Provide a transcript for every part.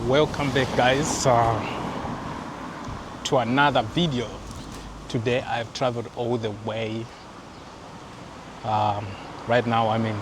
Welcome back, guys, to another video. Today I've traveled all the way. Right now I'm in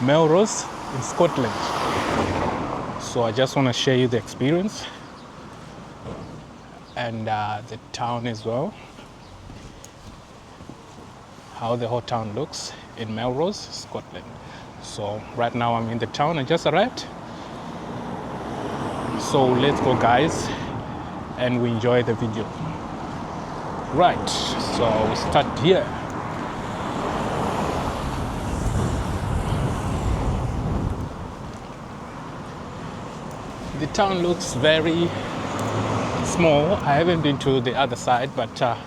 Melrose in Scotland, so I just want to share you the experience and the town as well, how the whole town looks in Melrose, Scotland. So right now I'm in the town. I just arrived. So let's go, guys, and we enjoy the video. Right, so we start here. The town looks very small. I haven't been to the other side, but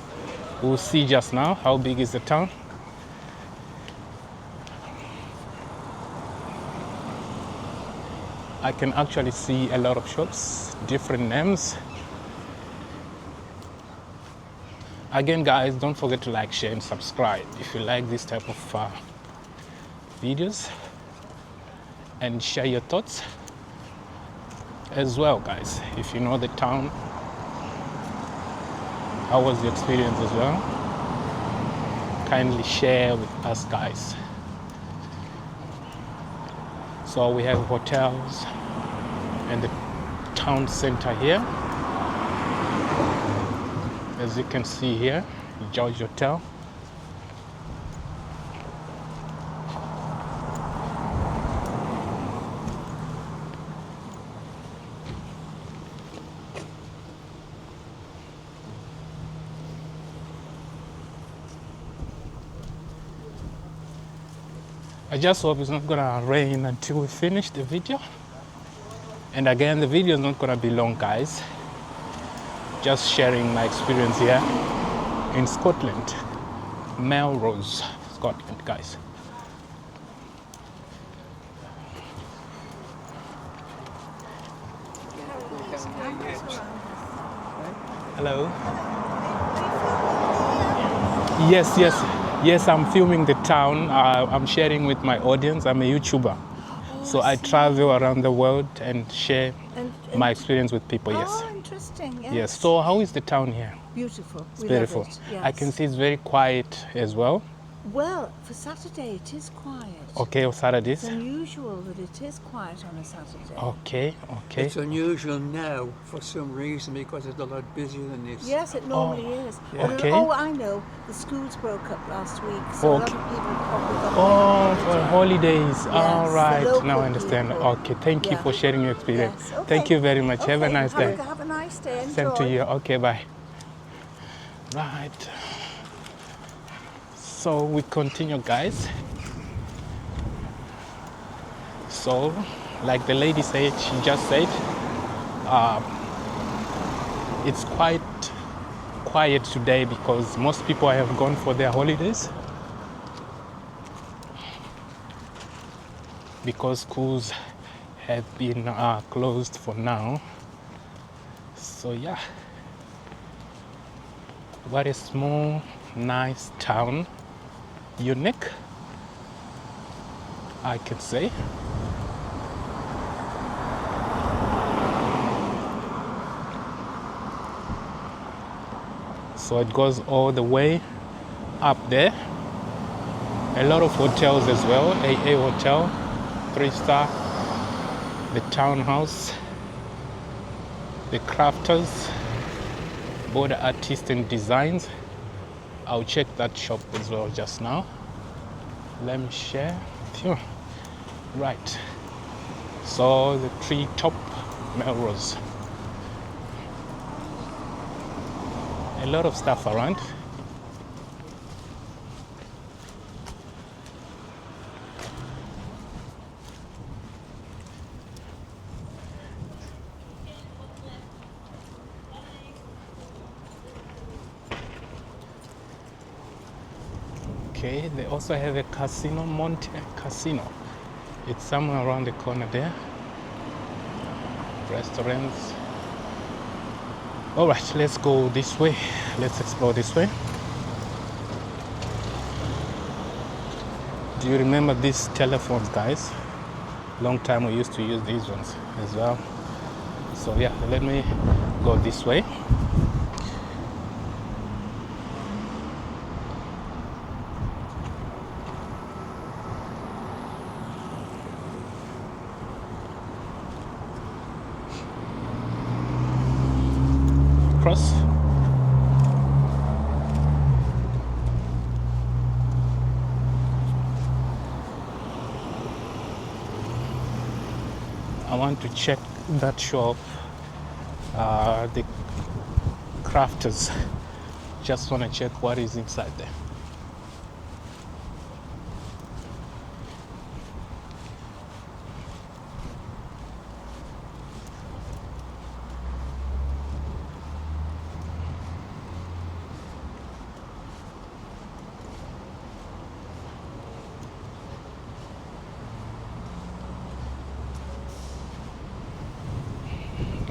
we'll see just now how big is the town. I can actually see a lot of shops, different names. Again, guys, don't forget to like, share, and subscribe if you like this type of videos, and share your thoughts as well, guys. If you know the town, how was the experience as well? Kindly share with us, guys. So we have hotels and the town center here. As you can see here, George Hotel. I just hope it's not gonna rain until we finish the video. And again, the video is not gonna be long, guys. Just sharing my experience here in Scotland, Melrose, Scotland, guys. Hello. Yes, I'm filming the town. I'm sharing with my audience. I'm a YouTuber. So I travel around the world and share my experience with people, yes. Oh, interesting, yes. Yes, so how is the town here? Beautiful. It's beautiful. Yes. I can see it's very quiet as well. Well, for Saturday it is quiet. Okay, on Saturdays. It's unusual that it is quiet on a Saturday. Okay. It's unusual now for some reason because it's a lot busier than this. Yes, it normally is. Yeah. Okay. Oh, I know. The schools broke up last week, so a lot of people probably got For holidays. Yes, All the right, local now I understand. people. Okay, thank you Yeah. for sharing your experience. Yes, okay. Thank you very much. Have a Okay, nice day. Have a nice day. Enjoy. Same to you. Okay, bye. Right. So we continue, guys. So, like the lady said, she just said, it's quite quiet today because most people have gone for their holidays because schools have been closed for now. So yeah, what a small, nice town, unique, I can say. So it goes all the way up there. A lot of hotels as well. AA Hotel, 3-star, the townhouse, the crafters, border artisan designs. I'll check that shop as well just now. Let me share with you. Right. So the treetop Melrose. A lot of stuff around. Okay, they also have a casino, Monte Casino. It's somewhere around the corner there. Restaurants. All right, let's go this way. Let's explore this way. Do you remember these telephones, guys? Long time we used to use these ones as well. So yeah, let me go this way. Cross. I want to check that shop, the crafters. Just want to check what is inside there.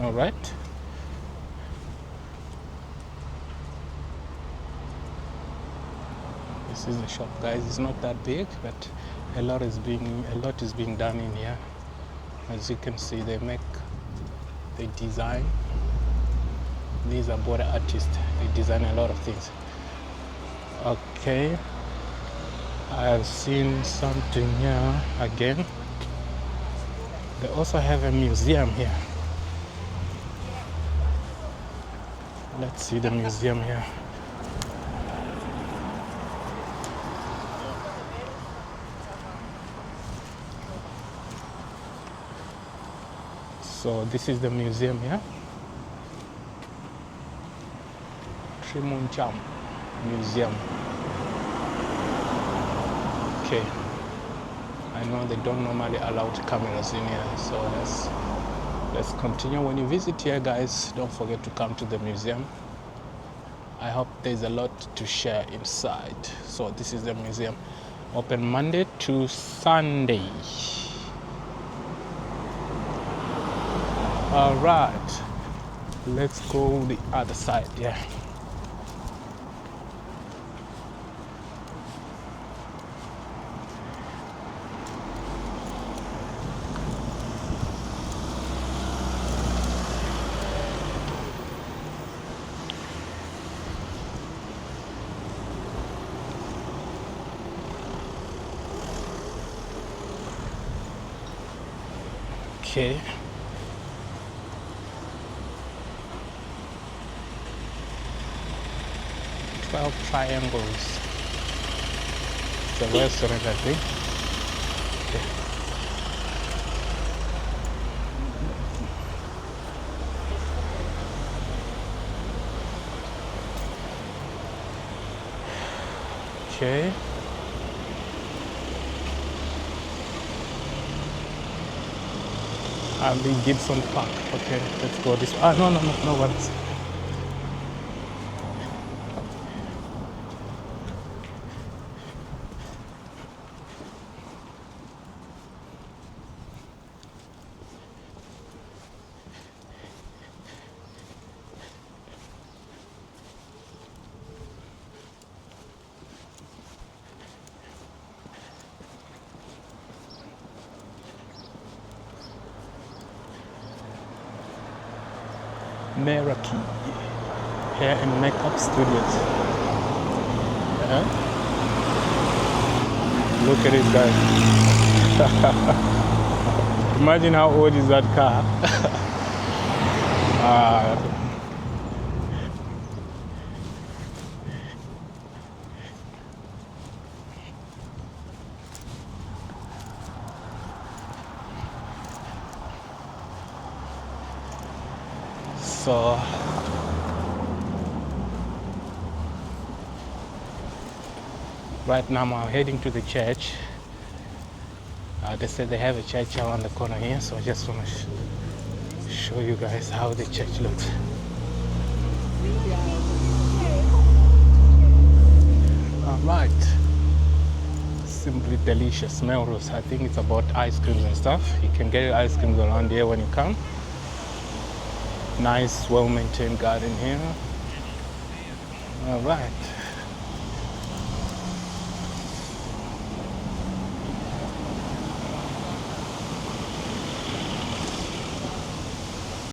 All right. This is the shop, guys. It's not that big, but a lot is being done in here. As you can see, they design. These are border artists. They design a lot of things. Okay. I have seen something here again. They also have a museum here. Let's see the museum here. So this is the museum here. Trimuncham Museum. Okay. I know they don't normally allow cameras in here, so let's continue. When you visit here, guys, don't forget to come to the museum. I hope there's a lot to share inside. So this is the museum, open Monday to Sunday. All right, let's go the other side. Yeah. Okay. Triangles. It's a restaurant, I think. Okay. Okay. I'm in Gibson Park. Okay, let's go this way. No one's. Meraki hair and makeup studios. Look at it, guys. Imagine how old is that car. So right now I'm heading to the church. They said they have a church around the corner here, so I just want to show you guys how the church looks. All right, simply delicious. Melrose. I think it's about ice creams and stuff. You can get ice creams around here when you come. Nice, well-maintained garden here. All right.